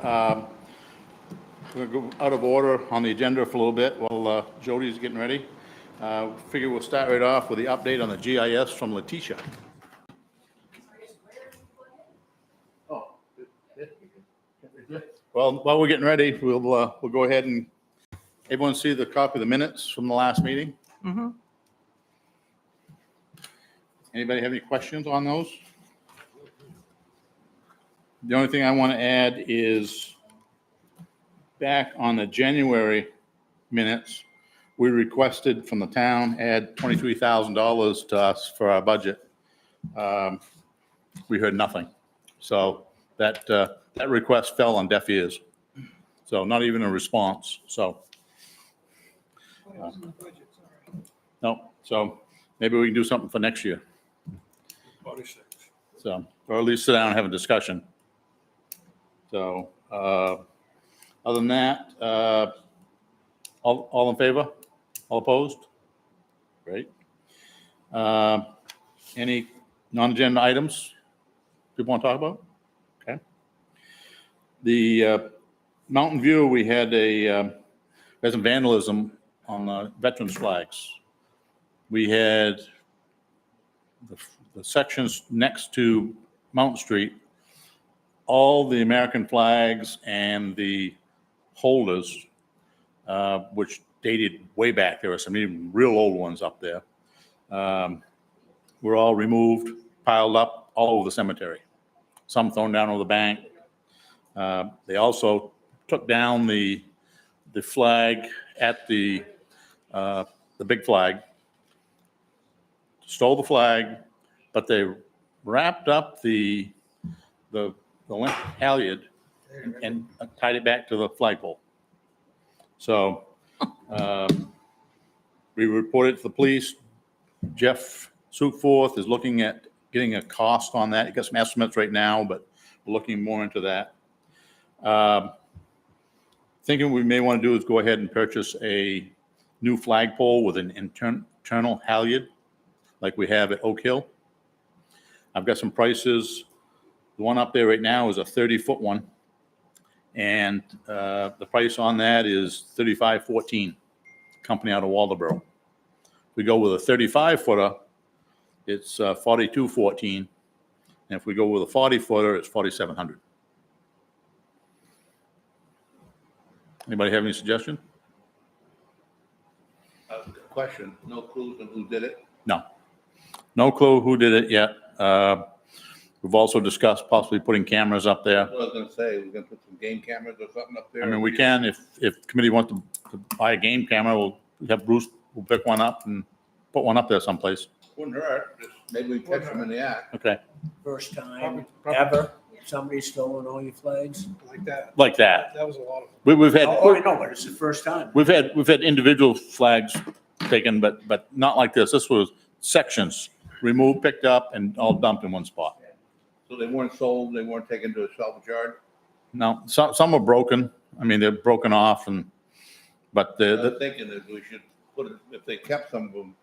We're going to go out of order on the agenda for a little bit while Jody's getting ready. Figure we'll start right off with the update on the GIS from Letitia. Well, while we're getting ready, we'll go ahead and everyone see the copy of the minutes from the last meeting? Mm-hmm. Anybody have any questions on those? The only thing I want to add is back on the January minutes, we requested from the town add $23,000 to us for our budget. We heard nothing. So that request fell on deaf ears. So not even a response. So no. So maybe we can do something for next year. So, or at least sit down and have a discussion. So, other than that, all in favor? All opposed? Great. Any non-agenda items people want to talk about? Okay. The Mountain View, we had some vandalism on veterans flags. We had the sections next to Mountain Street, all the American flags and the holders, which dated way back. There were some even real old ones up there. Were all removed, piled up all over the cemetery. Some thrown down over the bank. They also took down the flag at the big flag, stole the flag, but they wrapped up the limp halyard and tied it back to the flagpole. So we reported to the police. Jeff Sukeforth is looking at getting a cost on that. He got some estimates right now, but we're looking more into that. Thinking we may want to do is go ahead and purchase a new flagpole with an internal halyard like we have at Oak Hill. I've got some prices. The one up there right now is a 30-foot one, and the price on that is $35.14, company out of Waldoboro. If we go with a 35-footer, it's $42.14, and if we go with a 40-footer, it's $4,700. Anybody have any suggestion? Question, no clues on who did it? No clue who did it yet. We've also discussed possibly putting cameras up there. That's what I was gonna say, we're gonna put some game cameras or something up there. I mean, we can, if the committee wants to buy a game camera, we'll have Bruce, we'll pick one up and put one up there someplace. Wouldn't hurt, just maybe we catch them in the act. Okay, First time Probably. ever somebody's stolen all your flags? Like that. like that. That was a lot of. We've had, Oh, I know, but it's the first time. we've had individual flags taken, but not like this. This was sections, removed, picked up, and all dumped in one spot. So they weren't sold, they weren't taken to a salvage yard? No, some are broken. I mean, they're broken off but I was thinking that we should if they kept some of them,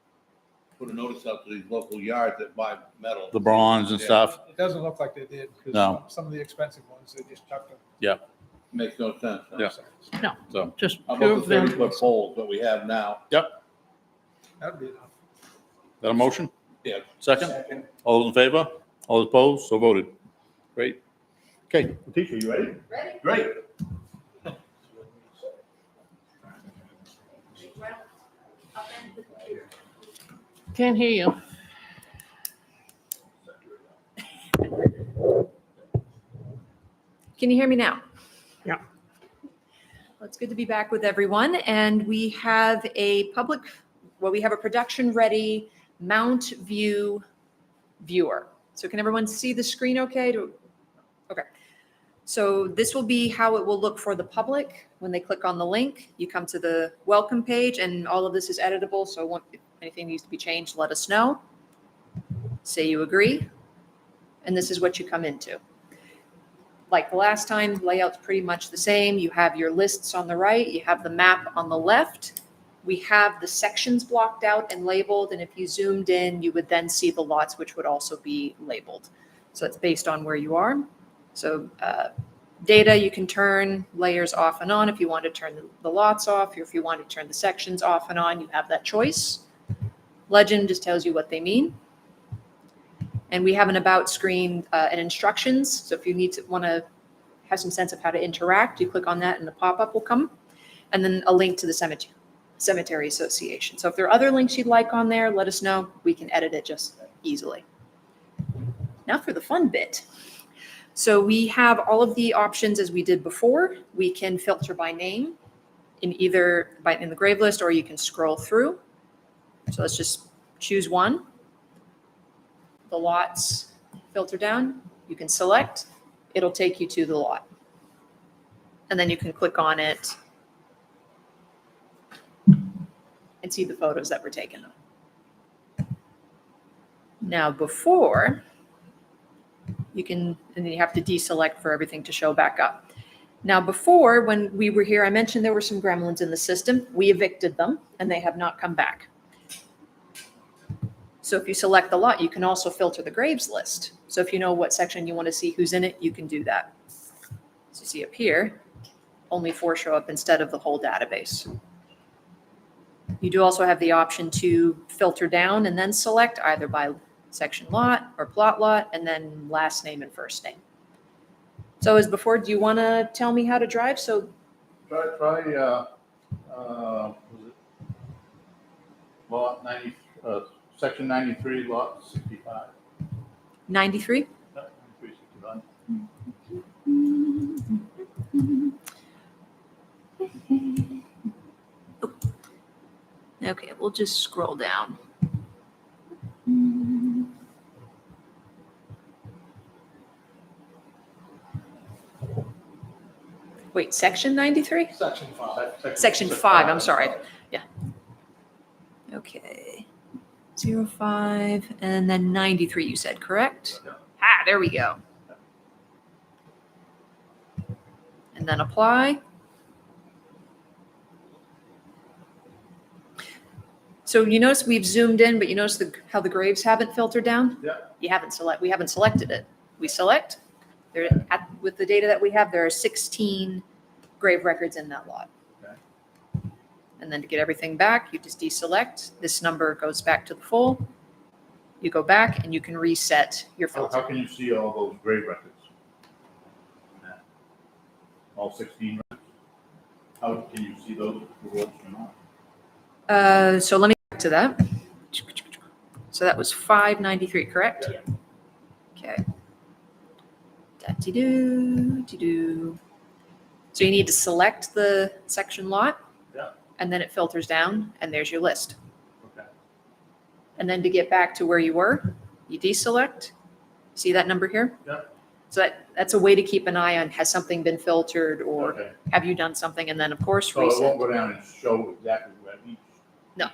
put a notice out to these local yards that buy metal. the bronze and Yeah. stuff. It doesn't look like they did, because No. some of the expensive ones, they just chucked them. Makes no sense. huh? Yeah. So, Just How pure about the 30-foot poles that we have now? That'd be enough. is that a motion? Yeah. Second? All those in favor? All those opposed? So voted. Great. Okay, Letitia, you ready? Ready? Great. Can't hear you. Can you hear me now? Yeah. Well, it's good to be back with everyone, and we have a production-ready Mount View viewer. So can everyone see the screen okay? Okay. So this will be how it will look for the public. When they click on the link, you come to the welcome page, and all of this is editable, so if anything needs to be changed, let us know. Say you agree, and this is what you come into. Like the last time, layout's pretty much the same. You have your lists on the right, you have the map on the left. We have the sections blocked out and labeled, and if you zoomed in, you would then see the lots, which would also be labeled. So it's based on where you are. So Data, you can turn layers off and on if you want to turn the lots off, or if you want to turn the sections off and on, you have that choice. Legend just tells you what they mean. And we have an about screen and instructions. So if you want to have some sense of how to interact, you click on that and the pop-up will come. And then a link to the cemetery association. So if there are other links you'd like on there, let us know. We can edit it just easily. Now for the fun bit. So we have all of the options as we did before. We can filter by name in either in the grave list, or you can scroll through. So let's just choose one. The lots filter down. You can select. It'll take you to the lot. And then you can click on it and see the photos that were taken. Now before, you can, and then you have to deselect for everything to show back up. Now before, when we were here, I mentioned there were some gremlins in the system. We evicted them and they have not come back. So if you select the lot, you can also filter the graves list. So if you know what section you want to see who's in it, you can do that. So you see up here, only 4 show up instead of the whole database. You do also have the option to filter down and then select either by section lot or plot lot, and then last name and first name. So as before, do you want to tell me how to drive? So Try, was it lot 90, section 93, lot 65. 93? No, 93, 65. Okay, we'll just scroll down. Wait, section 93? Section 5. Section 5, I'm sorry. Yeah. Okay. 05, and then 93 you said, correct? Yeah. Ah, there we go. And then apply. So you notice we've zoomed in, but you notice how the graves haven't filtered down? Yeah. We haven't selected it. We select. With the data that we have, there are 16 grave records in that lot. Okay. And then to get everything back, you just deselect. This number goes back to the full. You go back and you can reset your How filter. can you see all those grave records? All 16 records? How can you see those rewards or not? So let me go back to that. So that was 593, correct? Yeah. Okay. Da-dee-doo. So you need to select the section lot. Yeah. And then it filters down, and there's your list. Okay. And then to get back to where you were, you deselect. See that number here? Yeah. So that's a way to keep an eye on, has something been filtered, or Okay. have you done something? And then, of course, So it won't reset. go down and show exactly where each. No.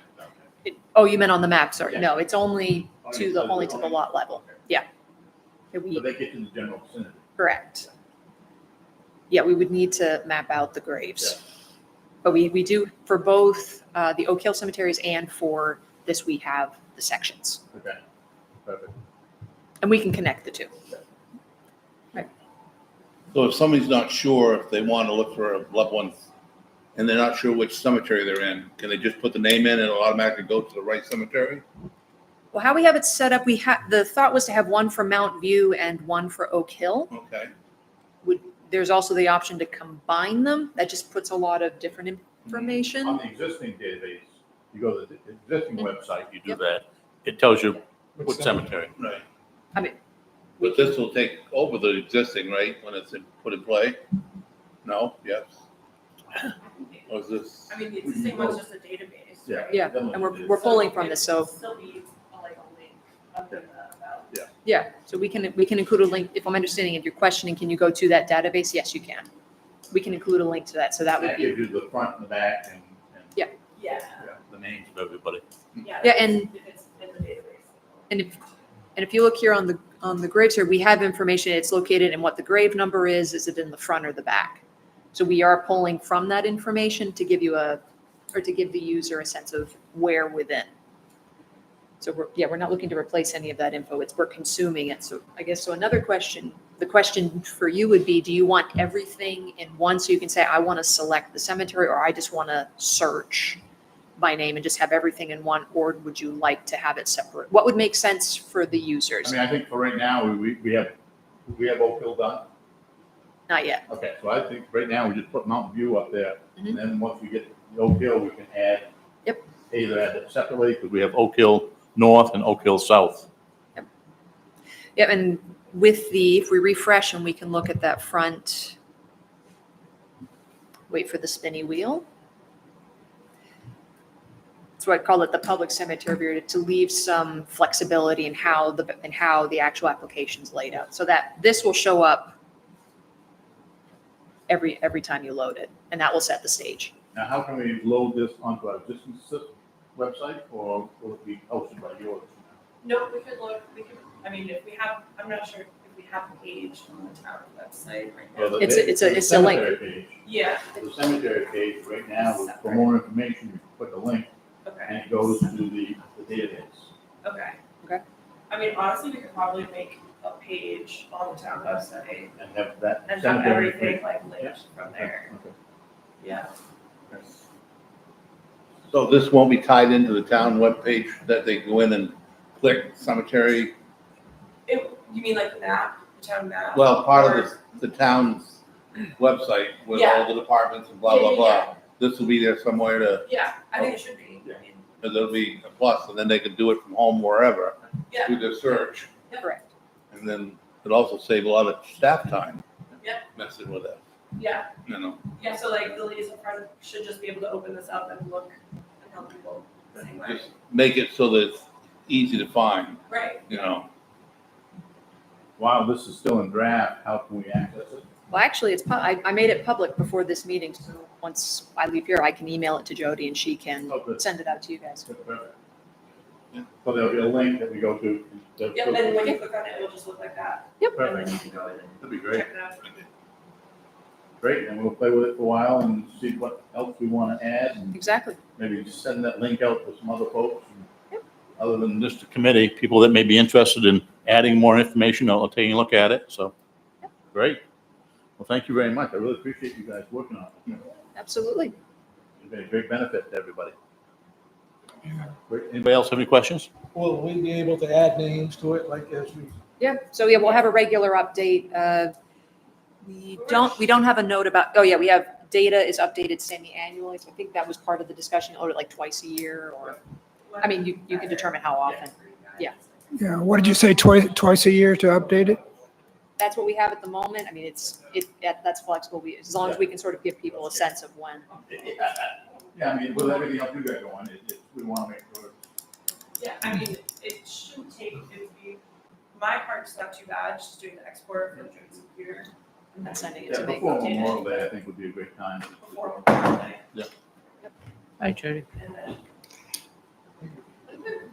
Okay. Oh, you meant on the map, sorry. Yeah. No, it's only Only to the lot level. Okay. Yeah. So they get in the general vicinity. Correct. Yeah, we would need to map out the graves. But we do, for both the Oak Hill cemeteries and for this, we have the sections. Okay. Perfect. And we can connect the two. So if somebody's not sure if they want to look for a loved one and they're not sure which cemetery they're in, can they just put the name in and it'll automatically go to the right cemetery? Well, how we have it set up, the thought was to have one for Mount View and one for Oak Hill. Okay. There's also the option to combine them. That just puts a lot of different information. On the existing database, you go to the existing website, you do Yep. that. It tells you what cemetery. Right. I mean, But this will take over the existing, right, when it's put in play? No? Yes? Or is this? I mean, the existing one's just a database, Yeah. right? Yeah, and we're pulling from this, so. Still be like a link up in the about. Yeah, so we can include a link. If I'm understanding, if you're questioning, can you go to that database? Yes, you can. We can include a link to that, so that would That be, gives you the front and the back and Yeah, the names of everybody. yeah. Yeah, and- If it's in the database. and if you look here on the graves here, we have information, it's located and what the grave number is it in the front or the back? So we are pulling from that information to give you to give the user a sense of where within. So we're not looking to replace any of that info. We're consuming it. So I guess, so another question, the question for you would be, do you want everything in one? So you can say, I want to select the cemetery, or I just want to search by name and just have everything in one, or would you like to have it separate? What would make sense for the users? I mean, I think for right now, we have Oak Hill done. Not yet. Okay, so I think right now we just put Mountain View up there, Mhm. and then once we get the Oak Hill, we can add. Yep. Either add it separately, because we have Oak Hill North and Oak Hill South. Yeah, and with if we refresh and we can look at that front, wait for the spinny wheel. So I call it the public cemetery, to leave some flexibility in how the actual application's laid out. So that this will show up every time you load it, and that will set the stage. Now, how can we load this onto our existing website, or will it be hosted by yours? No, we could look, I mean, if we have, I'm not sure if we have a page on the town website right Well, now. the- It's a the link. cemetery page. Yeah, The cemetery page right now, for more information, you put the link, and okay, it goes to the database. okay. Okay. I mean, honestly, we could probably make a page on the town website And have that and have cemetery everything page. like linked from there. Okay. Yeah. So this won't be tied into the town webpage that they go in and click cemetery? You mean like the map, the town map? Well, part Or- of the town's website with Yeah. all the departments and blah, Yeah, blah, yeah, blah. This will be there somewhere to, Yeah, I think it should be. I mean, because it'll be a plus, and then they can do it from home wherever, Yeah. through their search. Correct. And then it'll also save a lot of staff time. Yeah. Messing with it, Yeah, you know. yeah, so like the liaison front should just be able to open this up and look and help people the same way. Just make it so that it's easy to find, Right, you know. While this is still in draft, how can we access it? Well, actually, I made it public before this meeting, so once I leave here, I can email it to Jody and she can Oh, good. send it out to you guys. Perfect. So there'll be a link that we go to. yep, and when you click on it, it'll just look like that. And then Perfect. you can go in and That'd be great. check it out. Great, and we'll play with it for a while and see what else we want to add, and Exactly. maybe just send that link out to some other folks. Yep. Other than just the committee, people that may be interested in adding more information or taking a look at it, so. Great. Well, thank you very much. I really appreciate you guys working on it. Absolutely. It's been a great benefit to everybody. Great. Anybody else have any questions? Will we be able to add names to it like as we? Yeah, so yeah, we'll have a regular update. We don't have a note about, oh yeah, we have data is updated semi-annually, so I think that was part of the discussion, or like twice a year, or, I mean, you can determine how often. Yeah. Yeah, what did you say, twice a year to update it? That's what we have at the moment. I mean, that's flexible. As long as we can sort of give people a sense of when. Yeah, I mean, with everything else you got going, we want to make sure. Yeah, I mean, it shouldn't take, my part's not too bad, just doing the export from Joe's computer. And sending it Yeah, to me. before Memorial Day, I think would be a great time. Before Memorial Day. Hi, Jody. And then,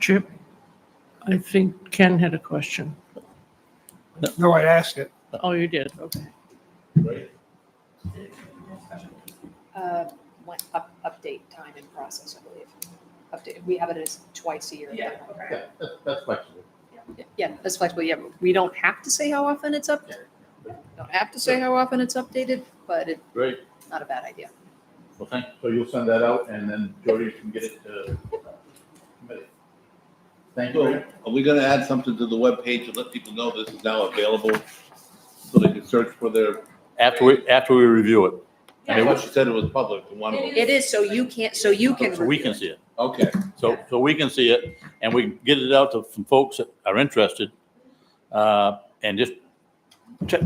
Chip, I think Ken had a question. No, I asked it. Oh, you did, okay. Great. Update time and process, I believe. Update, we have it as twice a year. yeah, okay. Yeah, that's flexible. Yeah, that's flexible. Yeah, we don't have to say how often it's updated. Don't have to say how often it's updated, but it's Great. not a bad idea. Well, so you'll send that out and then Jody can get it to committee. Thank So you. are we gonna add something to the webpage to let people know this is now available? So they can search for their, After we review it. I mean, what she said it was public, the one. It is, so you can So we review can it. see it. Okay, So we can see it and we can get it out to some folks that are interested. And just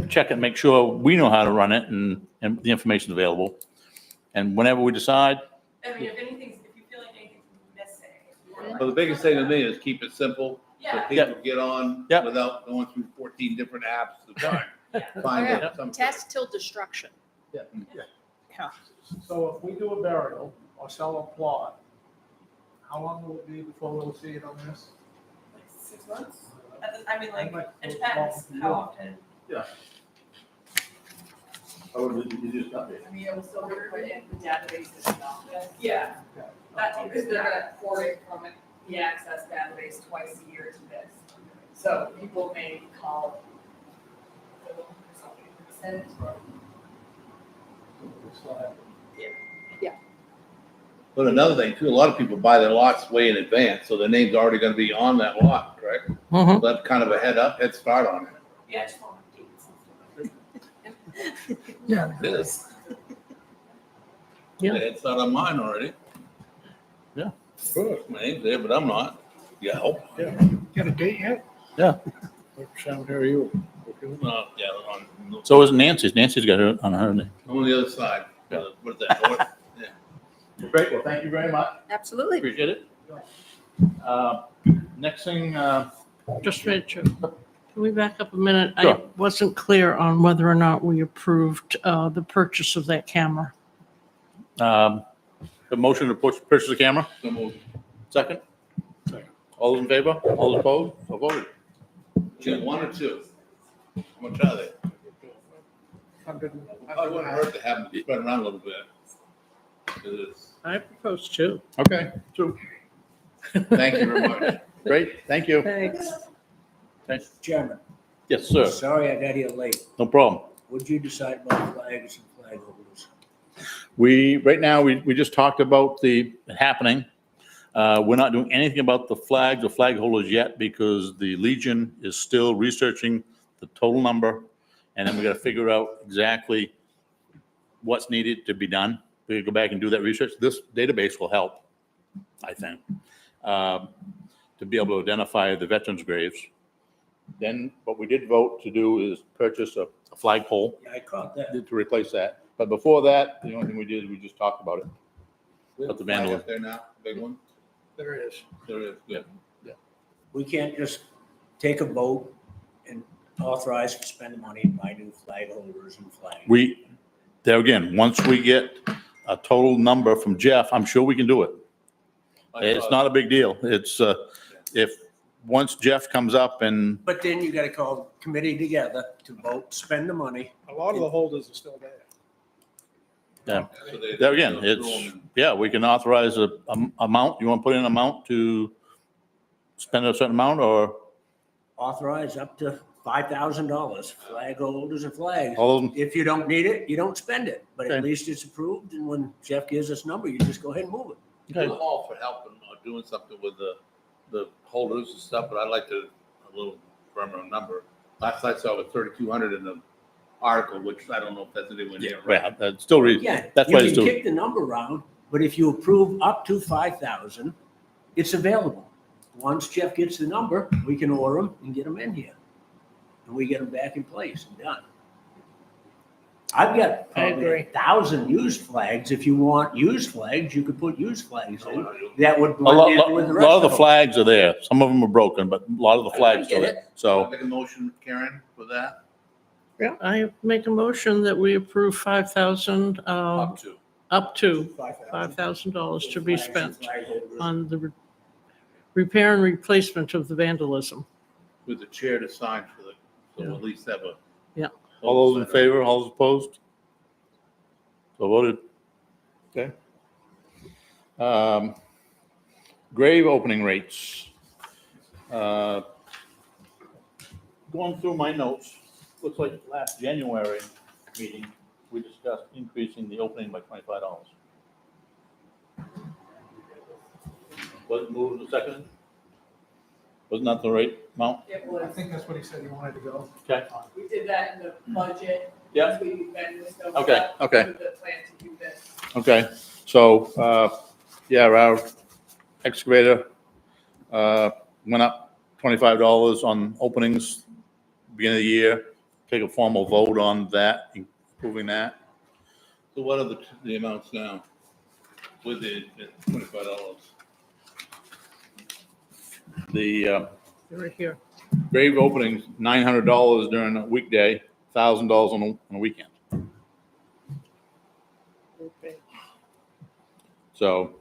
check and make sure we know how to run it and the information's available. And whenever we decide, I mean, if you feel like anything's missing. or so the biggest thing to me is keep it simple, so Yeah, people get on Yeah. without going through 14 different apps to find Oh, find yeah. it. Some- Test till destruction. So if we do a burial or sell a plot, how long will it be before we'll see it on this? like 6 months? I mean, like, Like, it depends how often. you just update. I mean, it will still be put in the database itself. Yeah. That takes, Because they're gonna port it from the Access database twice a year to this. So people may call for something instead or But another thing too, a lot of people buy their lots way in advance, so their name's already gonna be on that lot, correct? Mhm. That's kind of a head start on it. Yeah, I just want dates. Yeah. It is. Yeah. Head start on mine already. Yeah. Sure, my name's there, but I'm not. Yeah, hope. Got a date yet? What sound are you? Yeah, on, So is Nancy's. Nancy's got her on her name. on the other side. Yeah. What is that, north? Great, well, thank you very much. Absolutely. Appreciate it. Next thing, Just Rachel, can we back up a minute? I Sure. wasn't clear on whether or not we approved the purchase of that camera. the motion to purchase the camera, So moved. second? Second. All those in favor? All those opposed? So voted. Choose one or two. How much are they? Hundred. It wouldn't hurt to have them spread around a little bit. 'Cause it's- I propose two. Okay, two. Thank you very much. Great, thank you. Thanks. Thanks. Chairman, Yes, sir. sorry I got here late. No problem. What'd you decide about flags and flag holders? Right now, we just talked about the happening. We're not doing anything about the flags or flag holders yet because the Legion is still researching the total number. And then we got to figure out exactly what's needed to be done. We can go back and do that research. This database will help, I think, to be able to identify the veterans' graves. Then what we did vote to do is purchase a flagpole Yeah, I caught that. to replace that. But before that, the only thing we did is we just talked about it. We have But the a flag vandalism. up there now, big one. There is. There is, good. We can't just take a vote and authorize to spend the money and buy new flag holders and flags. There again, once we get a total number from Jeff, I'm sure we can do it. It's not a big deal. It's, once Jeff comes up and, But then you gotta call the committee together to vote, spend the money. A lot of the holders are still there. So they- there again, they'll throw 'em it's, in. yeah, we can authorize a amount. You want to put in an amount to spend a certain amount or Authorize up to $5,000, flag holders and flags. all of them? If you don't need it, you don't spend it, but Okay. at least it's approved, and when Jeff gives us a number, you just go ahead and move it. I'm all for helping or doing something with the holders and stuff, but I'd like to, a little firmer number. Last I saw was 3,200 in the article, which I don't know if that's anywhere near right. Yeah, that's still, Yeah, that's you why can it's still, kick the number around, but if you approve up to 5,000, it's available. Once Jeff gets the number, we can order them and get them in here. And we get them back in place and done. I've got I probably agree. 1,000 used flags. If you want used flags, you could put used flags in. No, That would a lot, blend in with the a rest lot of the them. flags are there. Some of them are broken, but a lot of the flags I get are there. it. So, Make a motion, Karen, for that? Yeah, I make a motion that we approve 5,000, Up to. up to $5,000. $5,000 to be Flags and spent flag holders. on the repair and replacement of the vandalism. With the chair to sign for the, so Yeah. at least have a. Yeah. all those in favor, all those opposed? So voted. Okay. Grave opening rates. Going through my notes, looks like last January meeting, we discussed increasing the opening by $25. Was it moved to second? Wasn't that the right amount? it I was, think that's what he said he wanted to go. Okay. we did that in the budget. Yeah. We, Ben was going Okay, up okay. with the plan to do this. Okay, so, yeah, our excavator, went up $25 on openings, beginning of the year. Take a formal vote on that, improving that. So what are the amounts now? With the $25? The, Right here. grave openings, $900 during a weekday, $1,000 on a weekend. So